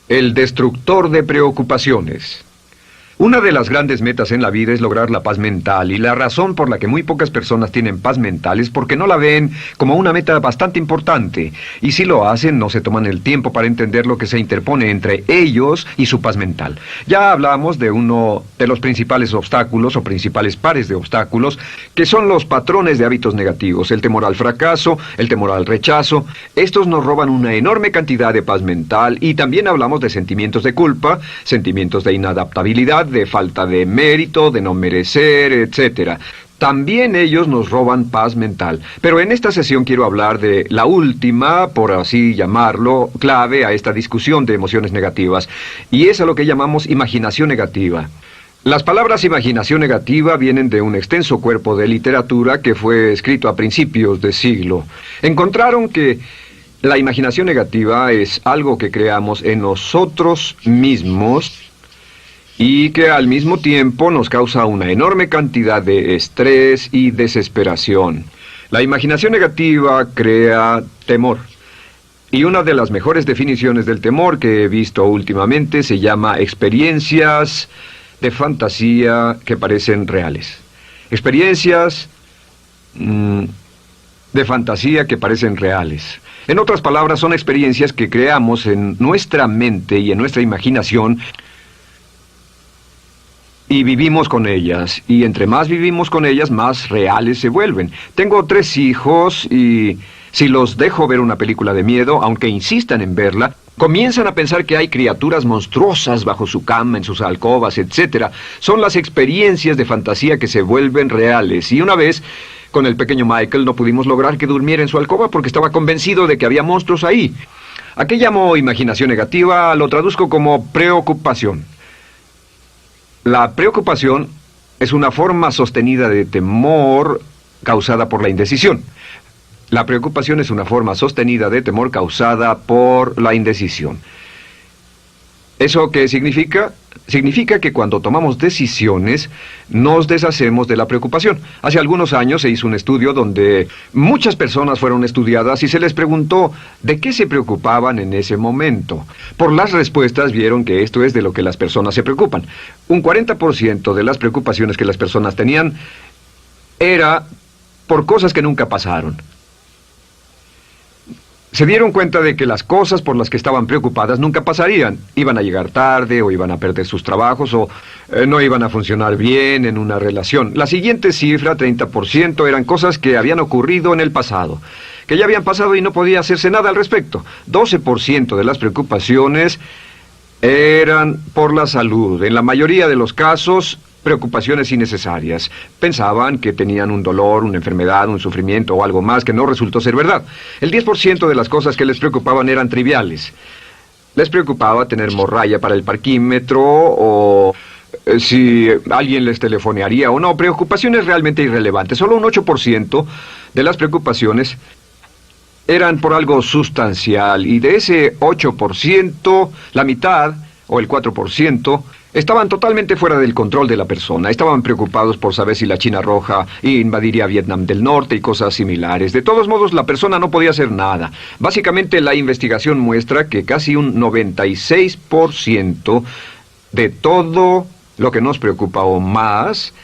El destructor de preocupaciones. Una de las grandes metas en la vida es lograr la paz mental, y la razón por la que muy pocas personas tienen paz mental es porque no la ven como una meta bastante importante, y si lo hacen no se toman el tiempo para entender lo que se interpone entre ellos y su paz mental. Ya hablamos de uno de los principales obstáculos o principales pares de obstáculos, que son los patrones de hábitos negativos, el temor al fracaso, el temor al rechazo. Estos nos roban una enorme cantidad de paz mental, y también hablamos de sentimientos de culpa, sentimientos de inadaptabilidad, de falta de mérito, de no merecer, etc. También ellos nos roban paz mental. Pero en esta sesión quiero hablar de la última, por así llamarlo, clave a esta discusión de emociones negativas, y es a lo que llamamos imaginación negativa. Las palabras imaginación negativa vienen de un extenso cuerpo de literatura que fue escrito a principios de siglo. Encontraron que la imaginación negativa es algo que creamos en nosotros mismos y que al mismo tiempo nos causa una enorme cantidad de estrés y desesperación. La imaginación negativa crea temor. Y una de las mejores definiciones del temor que he visto últimamente se llama experiencias de fantasía que parecen reales. Experiencias de fantasía que parecen reales. En otras palabras, son experiencias que creamos en nuestra mente y en nuestra imaginación, y vivimos con ellas, y entre más vivimos con ellas, más reales se vuelven. Tengo 3 hijos, y si los dejo ver una película de miedo, aunque insistan en verla, comienzan a pensar que hay criaturas monstruosas bajo su cama, en sus alcobas, etc. Son las experiencias de fantasía que se vuelven reales. Y una vez, con el pequeño Michael, no pudimos lograr que durmiera en su alcoba porque estaba convencido de que había monstruos ahí. ¿A qué llamo imaginación negativa? Lo traduzco como preocupación. La preocupación es una forma sostenida de temor causada por la indecisión. La preocupación es una forma sostenida de temor causada por la indecisión. ¿Eso qué significa? Significa que cuando tomamos decisiones, nos deshacemos de la preocupación. Hace algunos años se hizo un estudio donde muchas personas fueron estudiadas y se les preguntó de qué se preocupaban en ese momento. Por las respuestas vieron que esto es de lo que las personas se preocupan. Un 40% de las preocupaciones que las personas tenían era por cosas que nunca pasaron. Se dieron cuenta de que las cosas por las que estaban preocupadas nunca pasarían. Iban a llegar tarde, o iban a perder sus trabajos, o no iban a funcionar bien en una relación. La siguiente cifra, 30%, eran cosas que habían ocurrido en el pasado, que ya habían pasado y no podía hacerse nada al respecto. 12% de las preocupaciones eran por la salud. En la mayoría de los casos, preocupaciones innecesarias. Pensaban que tenían un dolor, una enfermedad, un sufrimiento o algo más que no resultó ser verdad. El 10% de las cosas que les preocupaban eran triviales. Les preocupaba tener morralla para el parquímetro, o si alguien les telefonearía o no. Preocupaciones realmente irrelevantes. Solo un 8% de las preocupaciones eran por algo sustancial, y de ese 8%, la mitad, o el 4%, estaban totalmente fuera del control de la persona. Estaban preocupados por saber si la China Roja invadiría Vietnam del Norte y cosas similares. De todos modos, la persona no podía hacer nada. Básicamente, la investigación muestra que casi un 96% de todo lo que nos preocupa o más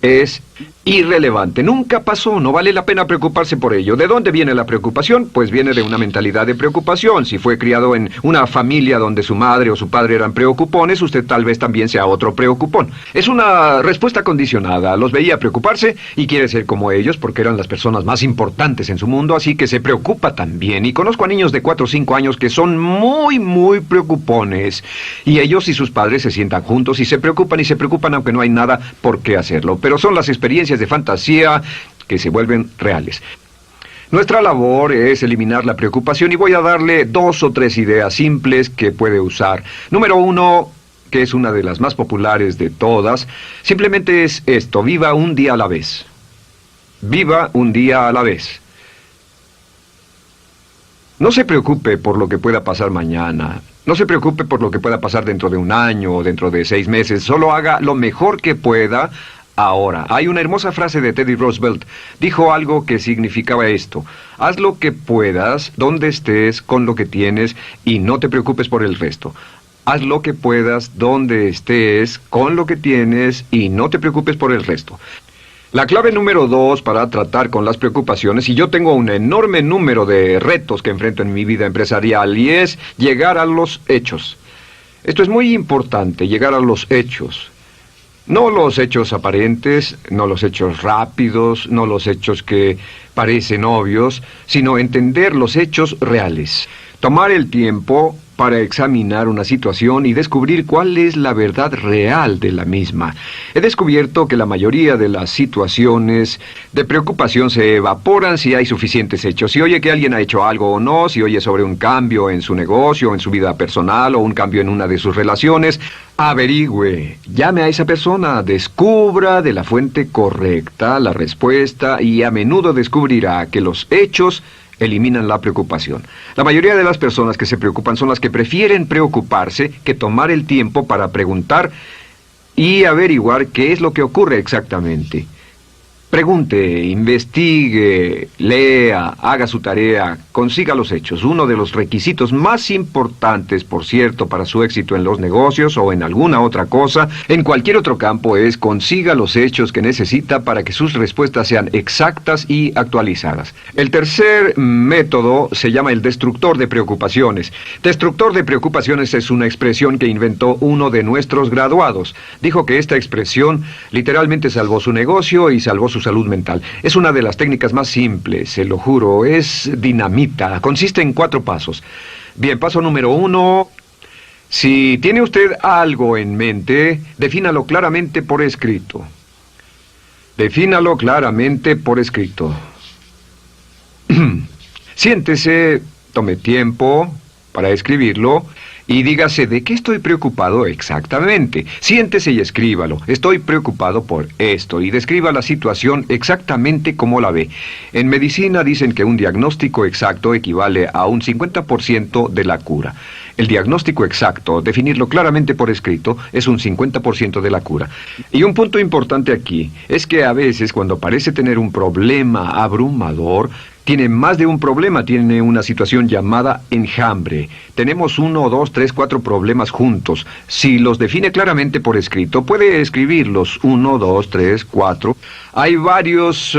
es irrelevante. Nunca pasó, no vale la pena preocuparse por ello. ¿De dónde viene la preocupación? Pues viene de una mentalidad de preocupación. Si fue criado en una familia donde su madre o su padre eran preocupones, usted tal vez también sea otro preocupón. Es una respuesta condicionada. Los veía preocuparse y quiere ser como ellos porque eran las personas más importantes en su mundo, así que se preocupa también. Y conozco a niños de 4 o 5 años que son muy preocupones. Y ellos y sus padres se sientan juntos y se preocupan aunque no hay nada por qué hacerlo. Pero son las experiencias de fantasía que se vuelven reales. Nuestra labor es eliminar la preocupación, y voy a darle 2 o 3 ideas simples que puede usar. Número 1, que es una de las más populares de todas, simplemente es esto: viva un día a la vez. Viva un día a la vez. No se preocupe por lo que pueda pasar mañana. No se preocupe por lo que pueda pasar dentro de un año o dentro de 6 meses. Solo haga lo mejor que pueda ahora. Hay una hermosa frase de Teddy Roosevelt. Dijo algo que significaba esto: haz lo que puedas, donde estés, con lo que tienes, y no te preocupes por el resto. Haz lo que puedas, donde estés, con lo que tienes, y no te preocupes por el resto. La clave número 2 para tratar con las preocupaciones, y yo tengo un enorme número de retos que enfrento en mi vida empresarial, y es llegar a los hechos. Esto es muy importante, llegar a los hechos. No los hechos aparentes, no los hechos rápidos, no los hechos que parecen obvios, sino entender los hechos reales. Tomar el tiempo para examinar una situación y descubrir cuál es la verdad real de la misma. He descubierto que la mayoría de las situaciones de preocupación se evaporan si hay suficientes hechos. Si oye que alguien ha hecho algo o no, si oye sobre un cambio en su negocio, en su vida personal o un cambio en una de sus relaciones, averigüe, llame a esa persona, descubra de la fuente correcta la respuesta y a menudo descubrirá que los hechos eliminan la preocupación. La mayoría de las personas que se preocupan son las que prefieren preocuparse que tomar el tiempo para preguntar y averiguar qué es lo que ocurre exactamente. Pregunte, investigue, lea, haga su tarea, consiga los hechos. Uno de los requisitos más importantes, por cierto, para su éxito en los negocios o en alguna otra cosa, en cualquier otro campo, es consiga los hechos que necesita para que sus respuestas sean exactas y actualizadas. El tercer método se llama el destructor de preocupaciones. Destructor de preocupaciones es una expresión que inventó uno de nuestros graduados. Dijo que esta expresión literalmente salvó su negocio y salvó su salud mental. Es una de las técnicas más simples, se lo juro, es dinamita. Consiste en 4 pasos. Bien, paso número 1. Si tiene usted algo en mente, defínalo claramente por escrito. Defínalo claramente por escrito. Siéntese, tome tiempo para escribirlo y dígase de qué estoy preocupado exactamente. Siéntese y escríbalo. Estoy preocupado por esto, y describa la situación exactamente como la ve. En medicina dicen que un diagnóstico exacto equivale a un 50% de la cura. El diagnóstico exacto, definirlo claramente por escrito, es un 50% de la cura. Y un punto importante aquí es que a veces cuando parece tener un problema abrumador, tiene más de un problema, tiene una situación llamada enjambre. Tenemos 1, 2, 3, 4 problemas juntos. Si los define claramente por escrito, puede escribirlos 1, 2, 3, 4. Hay varios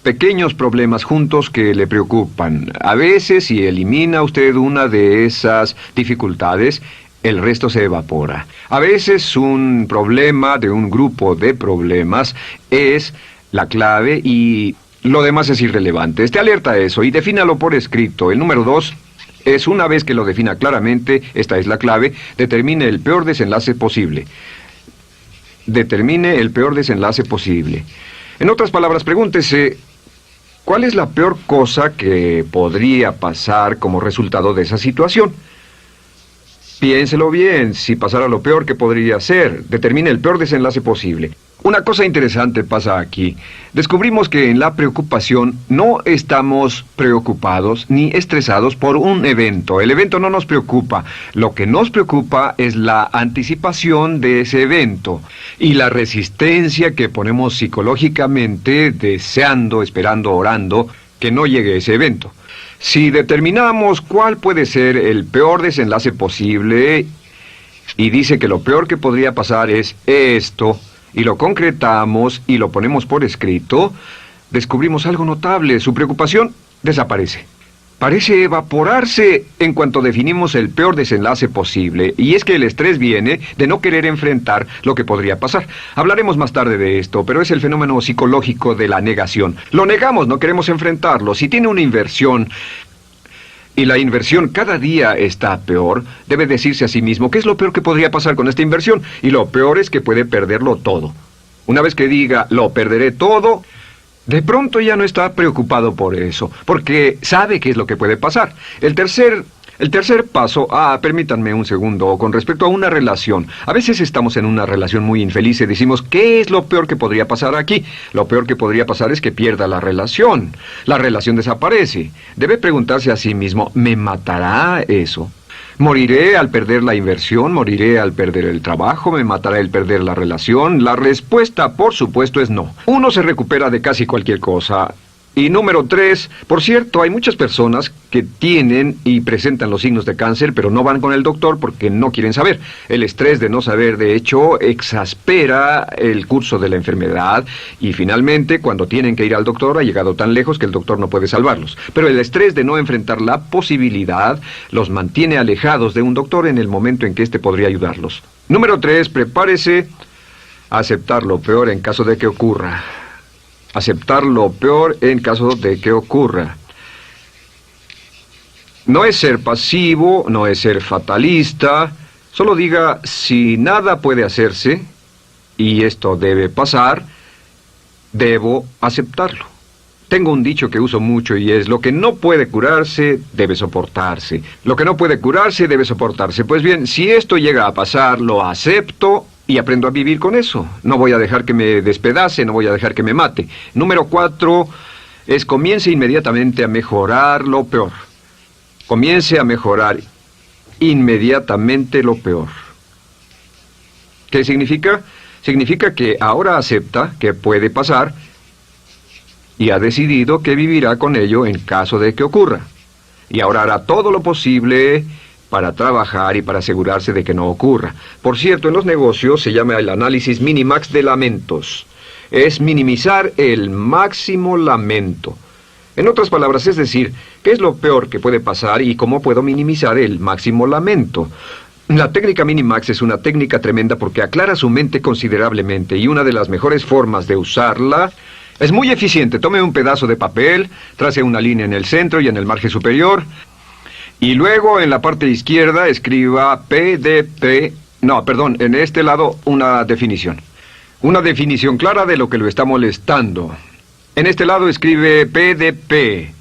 pequeños problemas juntos que le preocupan. A veces, si elimina usted una de esas dificultades, el resto se evapora. A veces un problema de un grupo de problemas es la clave y lo demás es irrelevante. Esté alerta a eso y defínalo por escrito. El número 2 es, una vez que lo defina claramente, esta es la clave, determine el peor desenlace posible. Determine el peor desenlace posible. En otras palabras, pregúntese, ¿cuál es la peor cosa que podría pasar como resultado de esa situación? Piénselo bien, si pasara lo peor que podría ser, determine el peor desenlace posible. Una cosa interesante pasa aquí. Descubrimos que en la preocupación no estamos preocupados ni estresados por un evento. El evento no nos preocupa. Lo que nos preocupa es la anticipación de ese evento y la resistencia que ponemos psicológicamente deseando, esperando, orando que no llegue ese evento. Si determinamos cuál puede ser el peor desenlace posible y dice que lo peor que podría pasar es esto, y lo concretamos y lo ponemos por escrito, descubrimos algo notable. Su preocupación desaparece. Parece evaporarse en cuanto definimos el peor desenlace posible, y es que el estrés viene de no querer enfrentar lo que podría pasar. Hablaremos más tarde de esto, pero es el fenómeno psicológico de la negación. Lo negamos, no queremos enfrentarlo. Si tiene una inversión y la inversión cada día está peor, debe decirse a sí mismo qué es lo peor que podría pasar con esta inversión, y lo peor es que puede perderlo todo. Una vez que diga, lo perderé todo, de pronto ya no está preocupado por eso, porque sabe qué es lo que puede pasar. El tercer paso, permítanme un segundo, con respecto a una relación. A veces estamos en una relación muy infeliz y decimos, ¿qué es lo peor que podría pasar aquí? Lo peor que podría pasar es que pierda la relación. La relación desaparece. Debe preguntarse a sí mismo, ¿me matará eso? ¿Moriré al perder la inversión? ¿Moriré al perder el trabajo? ¿Me matará el perder la relación? La respuesta, por supuesto, es no. Uno se recupera de casi cualquier cosa. Y número 3, por cierto, hay muchas personas que tienen y presentan los signos de cáncer, pero no van con el doctor porque no quieren saber. El estrés de no saber, de hecho, exaspera el curso de la enfermedad y finalmente, cuando tienen que ir al doctor, ha llegado tan lejos que el doctor no puede salvarlos. Pero el estrés de no enfrentar la posibilidad los mantiene alejados de un doctor en el momento en que éste podría ayudarlos. Número 3, prepárese a aceptar lo peor en caso de que ocurra. Aceptar lo peor en caso de que ocurra. No es ser pasivo, no es ser fatalista. Solo diga, si nada puede hacerse, y esto debe pasar, debo aceptarlo. Tengo un dicho que uso mucho y es, lo que no puede curarse, debe soportarse. Lo que no puede curarse, debe soportarse. Pues bien, si esto llega a pasar, lo acepto y aprendo a vivir con eso. No voy a dejar que me despedace, no voy a dejar que me mate. Número 4 es comience inmediatamente a mejorar lo peor. Comience a mejorar inmediatamente lo peor. ¿Qué significa? Significa que ahora acepta que puede pasar y ha decidido que vivirá con ello en caso de que ocurra. Y ahora hará todo lo posible para trabajar y para asegurarse de que no ocurra. Por cierto, en los negocios se llama el análisis minimax de lamentos. Es minimizar el máximo lamento. En otras palabras, es decir, ¿qué es lo peor que puede pasar y cómo puedo minimizar el máximo lamento? La técnica Minimax es una técnica tremenda porque aclara su mente considerablemente y una de las mejores formas de usarla es muy eficiente. Tome un pedazo de papel, trace una línea en el centro y en el margen superior y luego en la parte izquierda escriba en este lado una definición. Una definición clara de lo que lo está molestando. En este lado escribe PDP,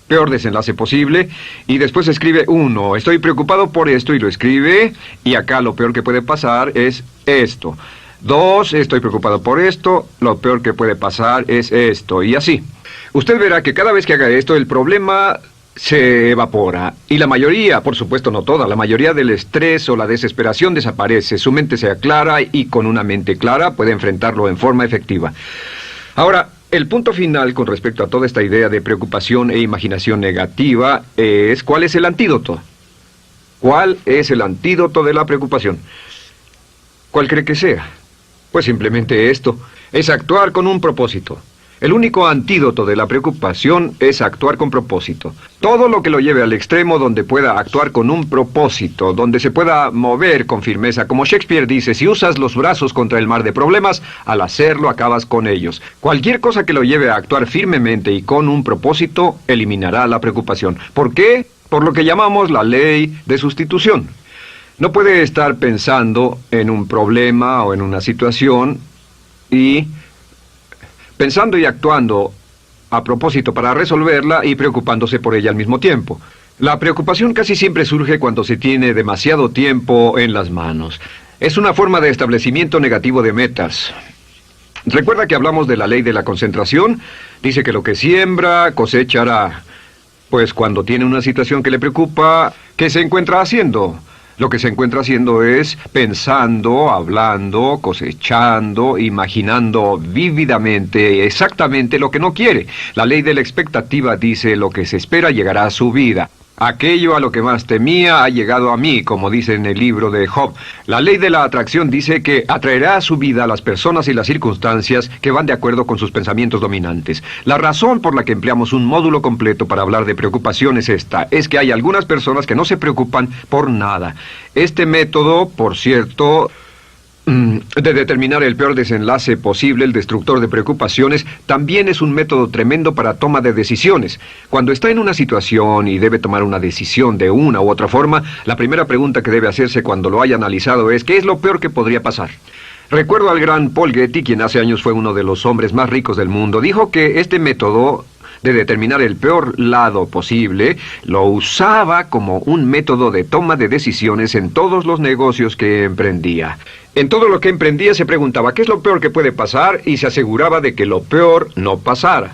peor desenlace posible, y después escribe 1, estoy preocupado por esto, y lo escribe, y acá lo peor que puede pasar es esto. 2, estoy preocupado por esto, lo peor que puede pasar es esto, y así. Usted verá que cada vez que haga esto, el problema se evapora, y la mayoría, por supuesto no toda, la mayoría del estrés o la desesperación desaparece, su mente se aclara, y con una mente clara puede enfrentarlo en forma efectiva. Ahora, el punto final con respecto a toda esta idea de preocupación e imaginación negativa es ¿cuál es el antídoto? ¿Cuál es el antídoto de la preocupación? ¿Cuál cree que sea? Pues simplemente esto, es actuar con un propósito. El único antídoto de la preocupación es actuar con propósito. Todo lo que lo lleve al extremo donde pueda actuar con un propósito, donde se pueda mover con firmeza. Como Shakespeare dice, si usas los brazos contra el mar de problemas, al hacerlo acabas con ellos. Cualquier cosa que lo lleve a actuar firmemente y con un propósito, eliminará la preocupación. ¿Por qué? Por lo que llamamos la ley de sustitución. No puede estar pensando en un problema o en una situación y pensando y actuando a propósito para resolverla y preocupándose por ella al mismo tiempo. La preocupación casi siempre surge cuando se tiene demasiado tiempo en las manos. Es una forma de establecimiento negativo de metas. ¿Recuerda que hablamos de la ley de la concentración? Dice que lo que siembra, cosechará. Pues cuando tiene una situación que le preocupa, ¿qué se encuentra haciendo? Lo que se encuentra haciendo es pensando, hablando, cosechando, imaginando vívidamente exactamente lo que no quiere. La ley de la expectativa dice lo que se espera llegará a su vida. Aquello a lo que más temía ha llegado a mí, como dice en el libro de Job. La ley de la atracción dice que atraerá a su vida a las personas y las circunstancias que van de acuerdo con sus pensamientos dominantes. La razón por la que empleamos un módulo completo para hablar de preocupación es esta, es que hay algunas personas que no se preocupan por nada. Este método, por cierto, de determinar el peor desenlace posible, el destructor de preocupaciones, también es un método tremendo para toma de decisiones. Cuando está en una situación y debe tomar una decisión de una u otra forma, la primera pregunta que debe hacerse cuando lo haya analizado es ¿qué es lo peor que podría pasar? Recuerdo al gran Paul Getty, quien hace años fue uno de los hombres más ricos del mundo, dijo que este método de determinar el peor lado posible, lo usaba como un método de toma de decisiones en todos los negocios que emprendía. En todo lo que emprendía se preguntaba ¿qué es lo peor que puede pasar? Y se aseguraba de que lo peor no pasara.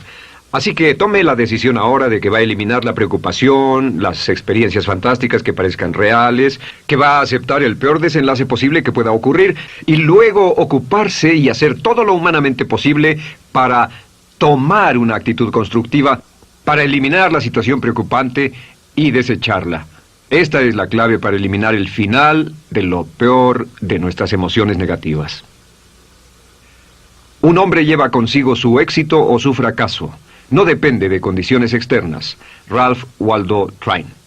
Así que tome la decisión ahora de que va a eliminar la preocupación, las experiencias fantásticas que parezcan reales, que va a aceptar el peor desenlace posible que pueda ocurrir y luego ocuparse y hacer todo lo humanamente posible para tomar una actitud constructiva, para eliminar la situación preocupante y desecharla. Esta es la clave para eliminar el final de lo peor de nuestras emociones negativas. Un hombre lleva consigo su éxito o su fracaso. No depende de condiciones externas. Ralph Waldo Trine.